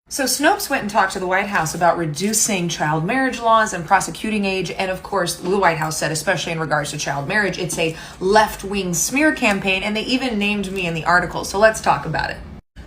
So Snopes went and talked to the White House about reducing child marriage laws and prosecuting age. And of course, the White House said, especially in regards to child marriage, it's a left-wing smear campaign. And they even named me in the article. So let's talk about it.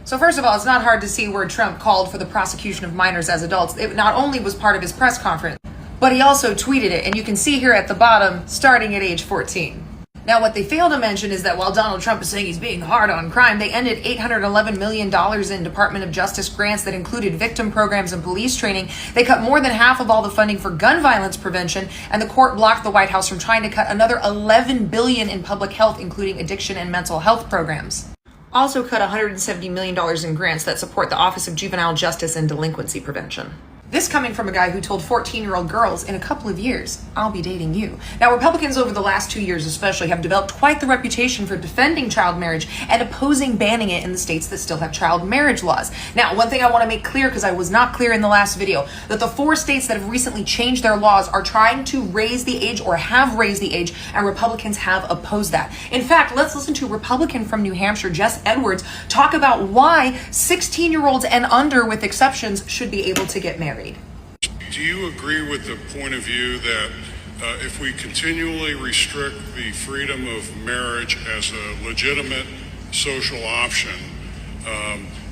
So first of all, it's not hard to see where Trump called for the prosecution of minors as adults. It not only was part of his press conference, but he also tweeted it. And you can see here at the bottom, starting at age 14. Now, what they fail to mention is that while Donald Trump is saying he's being hard on crime, they ended $811 million in Department of Justice grants that included victim programs and police training. They cut more than half of all the funding for gun violence prevention, and the court blocked the White House from trying to cut another $11 billion in public health, including addiction and mental health programs. Also cut $170 million in grants that support the Office of Juvenile Justice and Delinquency Prevention. This coming from a guy who told 14-year-old girls, in a couple of years, I'll be dating you. Now, Republicans over the last 2 years especially have developed quite the reputation for defending child marriage and opposing banning it in the states that still have child marriage laws. Now, one thing I want to make clear, because I was not clear in the last video, that the 4 states that have recently changed their laws are trying to raise the age or have raised the age, and Republicans have opposed that. In fact, let's listen to Republican from New Hampshire, Jess Edwards, talk about why 16-year-olds and under, with exceptions, should be able to get married. Do you agree with the point of view that if we continually restrict the freedom of marriage as a legitimate social option,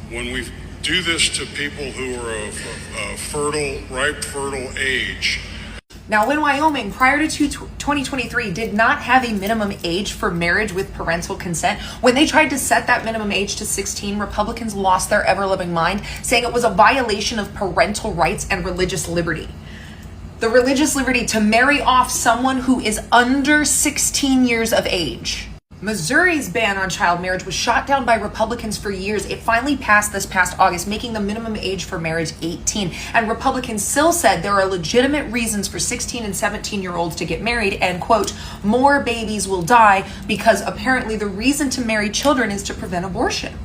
when we do this to people who are of ripe fertile age? Now, when Wyoming, prior to 2023, did not have a minimum age for marriage with parental consent, when they tried to set that minimum age to 16, Republicans lost their ever-loving mind, saying it was a violation of parental rights and religious liberty. The religious liberty to marry off someone who is under 16 years of age. Missouri's ban on child marriage was shot down by Republicans for years. It finally passed this past August, making the minimum age for marriage 18. And Republicans still said there are legitimate reasons for 16 and 17-year-olds to get married, and quote, more babies will die because apparently the reason to marry children is to prevent abortion.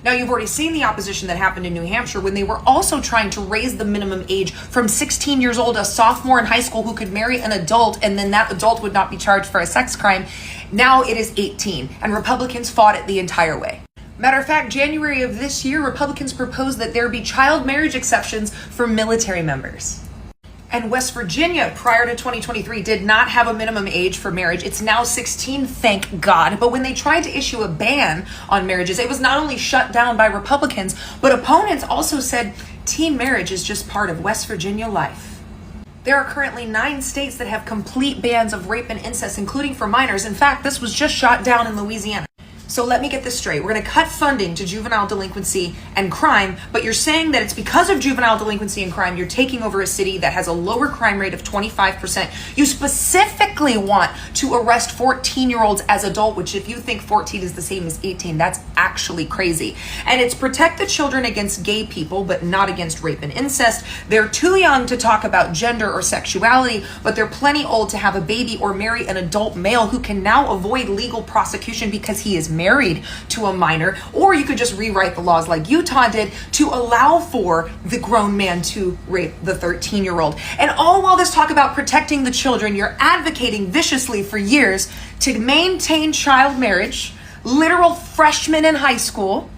Now, you've already seen the opposition that happened in New Hampshire when they were also trying to raise the minimum age from 16 years old, a sophomore in high school who could marry an adult, and then that adult would not be charged for a sex crime. Now it is 18, and Republicans fought it the entire way. Matter of fact, January of this year, Republicans proposed that there be child marriage exceptions for military members. And West Virginia, prior to 2023, did not have a minimum age for marriage. It's now 16, thank God. But when they tried to issue a ban on marriages, it was not only shut down by Republicans, but opponents also said teen marriage is just part of West Virginia life. There are currently 9 states that have complete bans of rape and incest, including for minors. In fact, this was just shot down in Louisiana. So let me get this straight. We're going to cut funding to juvenile delinquency and crime, but you're saying that it's because of juvenile delinquency and crime you're taking over a city that has a lower crime rate of 25%. You specifically want to arrest 14-year-olds as adult, which if you think 14 is the same as 18, that's actually crazy. And it's protect the children against gay people, but not against rape and incest. They're too young to talk about gender or sexuality, but they're plenty old to have a baby or marry an adult male who can now avoid legal prosecution because he is married to a minor. Or you could just rewrite the laws like Utah did to allow for the grown man to rape the 13-year-old. And all while this talk about protecting the children, you're advocating viciously for years to maintain child marriage, literal freshmen in high school.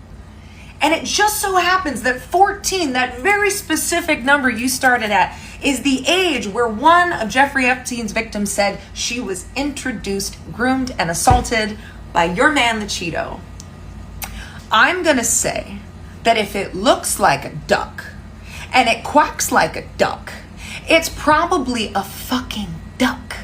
And it just so happens that 14, that very specific number you started at, is the age where one of Jeffrey Epstein's victims said she was introduced, groomed, and assaulted by your man, the Cheeto. I'm gonna say that if it looks like a duck and it quacks like a duck, it's probably a fucking duck.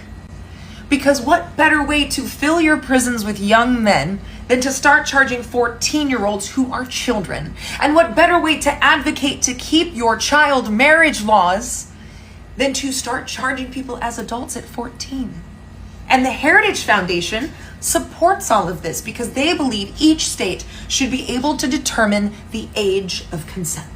Because what better way to fill your prisons with young men than to start charging 14-year-olds who are children? And what better way to advocate to keep your child marriage laws than to start charging people as adults at 14? And the Heritage Foundation supports all of this because they believe each state should be able to determine the age of consent.